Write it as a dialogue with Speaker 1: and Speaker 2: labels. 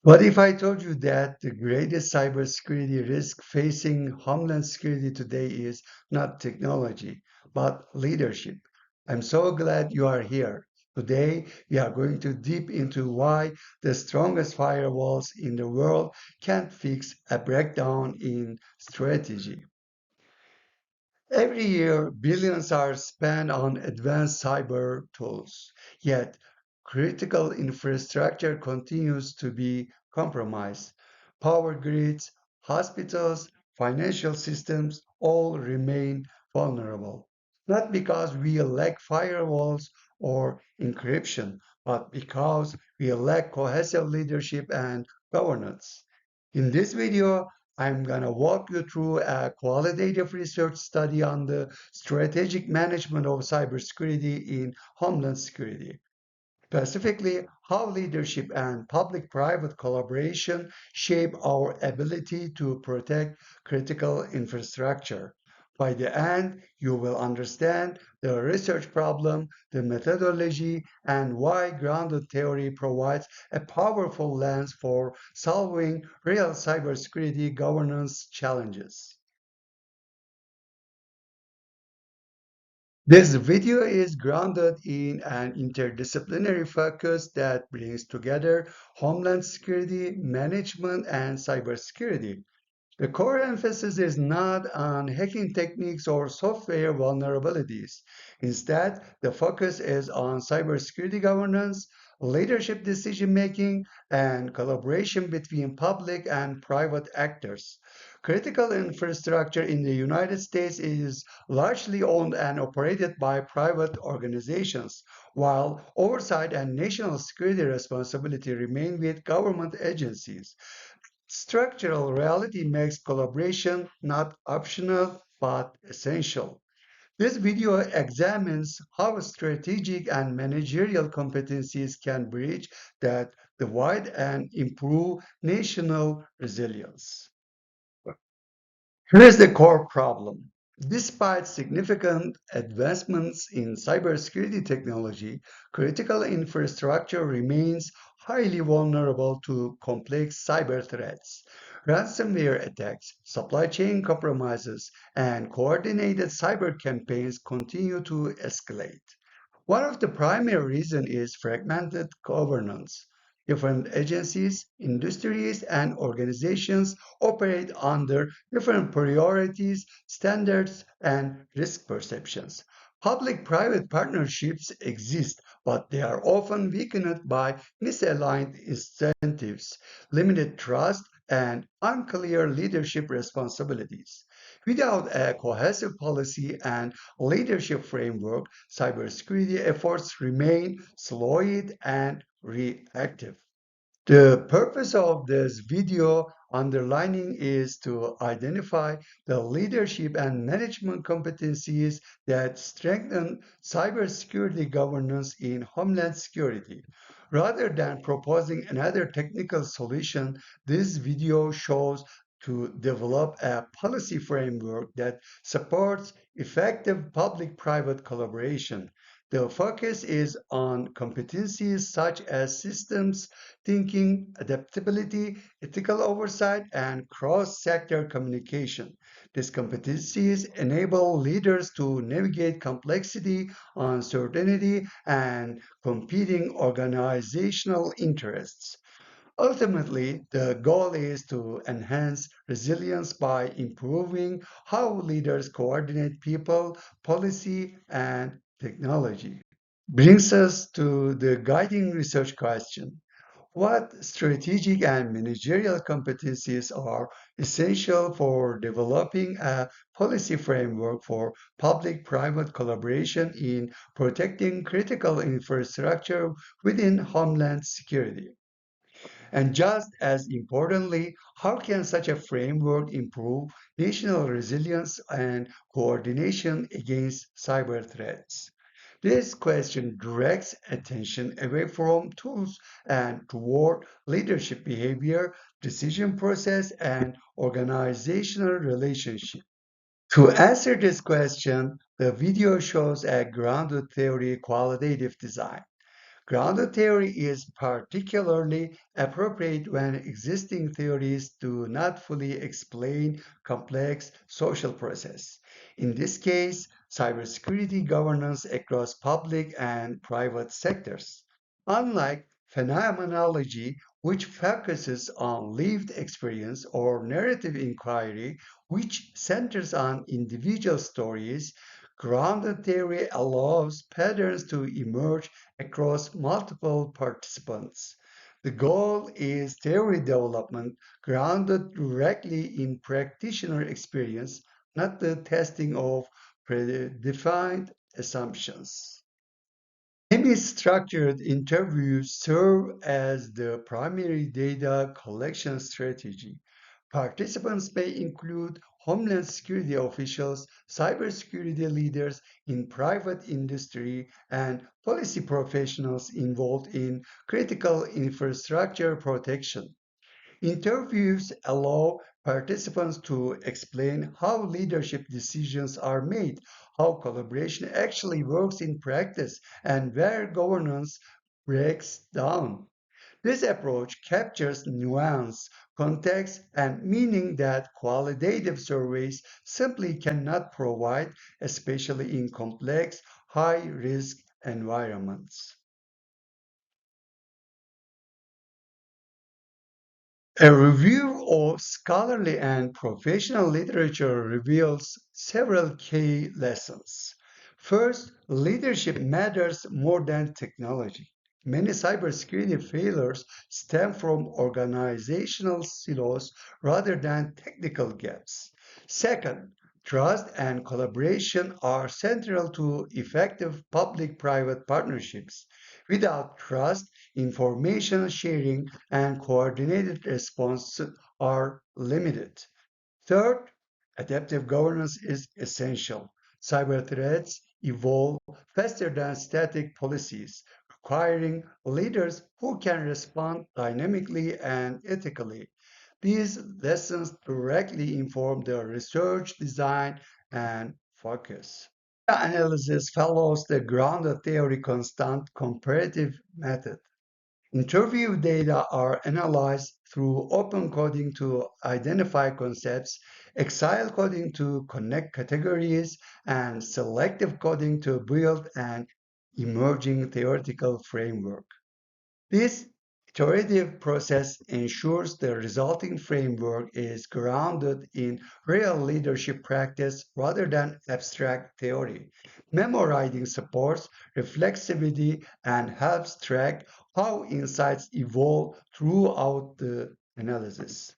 Speaker 1: What if I told you that the greatest cybersecurity risk facing Homeland Security today is not technology, but leadership? I'm so glad you are here. Today, we are going to deep into why the strongest firewalls in the world can't fix a breakdown in strategy. Every year, billions are spent on advanced cyber tools, yet critical infrastructure continues to be compromised. Power grids, hospitals, financial systems all remain vulnerable. Not because we lack firewalls or encryption, but because we lack cohesive leadership and governance. In this video, I'm going to walk you through a qualitative research study on the strategic management of cybersecurity in Homeland Security. Specifically, how leadership and public-private collaboration shape our ability to protect critical infrastructure. By the end, you will understand the research problem, the methodology, and why grounded theory provides a powerful lens for solving real cybersecurity governance challenges. This video is grounded in an interdisciplinary focus that brings together homeland security, management, and cybersecurity. The core emphasis is not on hacking techniques or software vulnerabilities. Instead, the focus is on cybersecurity governance, leadership decision making, and collaboration between public and private actors. Critical infrastructure in the United States is largely owned and operated by private organizations, while oversight and national security responsibility remain with government agencies. Structural reality makes collaboration not optional but essential. This video examines how strategic and managerial competencies can bridge that divide and improve national resilience. Here's the core problem. Despite significant advancements in cybersecurity technology, critical infrastructure remains highly vulnerable to complex cyber threats. Ransomware attacks, supply chain compromises, and coordinated cyber campaigns continue to escalate. One of the primary reasons is fragmented governance. Different agencies, industries, and organizations operate under different priorities, standards, and risk perceptions. Public-private partnerships exist, but they are often weakened by misaligned incentives, limited trust, and unclear leadership responsibilities. Without a cohesive policy and leadership framework, cybersecurity efforts remain slowed and reactive. The purpose of this video underlining is to identify the leadership and management competencies that strengthen cybersecurity governance in Homeland Security. Rather than proposing another technical solution, this video shows to develop a policy framework that supports effective public-private collaboration. The focus is on competencies such as systems thinking, adaptability, ethical oversight, and cross-sector communication. These competencies enable leaders to navigate complexity, uncertainty, and competing organizational interests. Ultimately, the goal is to enhance resilience by improving how leaders coordinate people, policy, and technology. Brings us to the guiding research question. What strategic and managerial competencies are essential for developing a policy framework for public-private collaboration in protecting critical infrastructure within Homeland Security? And just as importantly, how can such a framework improve national resilience and coordination against cyber threats? This question directs attention away from tools and toward leadership behavior, decision process, and organizational relationship. To answer this question, the video shows a grounded theory qualitative design. Grounded theory is particularly appropriate when existing theories do not fully explain complex social processes. In this case, cybersecurity governance across public and private sectors. Unlike phenomenology, which focuses on lived experience, or narrative inquiry, which centers on individual stories, grounded theory allows patterns to emerge across multiple participants. The goal is theory development grounded directly in practitioner experience, not the testing of predefined assumptions. Semi-structured interviews serve as the primary data collection strategy. Participants may include Homeland Security officials, cybersecurity leaders in private industry, and policy professionals involved in critical infrastructure protection. Interviews allow participants to explain how leadership decisions are made, how collaboration actually works in practice, and where governance breaks down. This approach captures nuance, context, and meaning that qualitative surveys simply cannot provide, especially in complex, high risk environments. A review of scholarly and professional literature reveals several key lessons. First, leadership matters more than technology. Many cybersecurity failures stem from organizational silos rather than technical gaps. Second, trust and collaboration are central to effective public private partnerships. Without trust, information sharing and coordinated response are limited. Third, adaptive governance is essential. Cyber threats evolve faster than static policies, requiring leaders who can respond dynamically and ethically. These lessons directly inform the research design and focus. The analysis follows the grounded theory constant comparative method. Interview data are analyzed through open coding to identify concepts, exile coding to connect categories, and selective coding to build an emerging theoretical framework. This iterative process ensures the resulting framework is grounded in real leadership practice rather than abstract theory. Memorizing supports reflexivity and helps track how insights evolve throughout the analysis.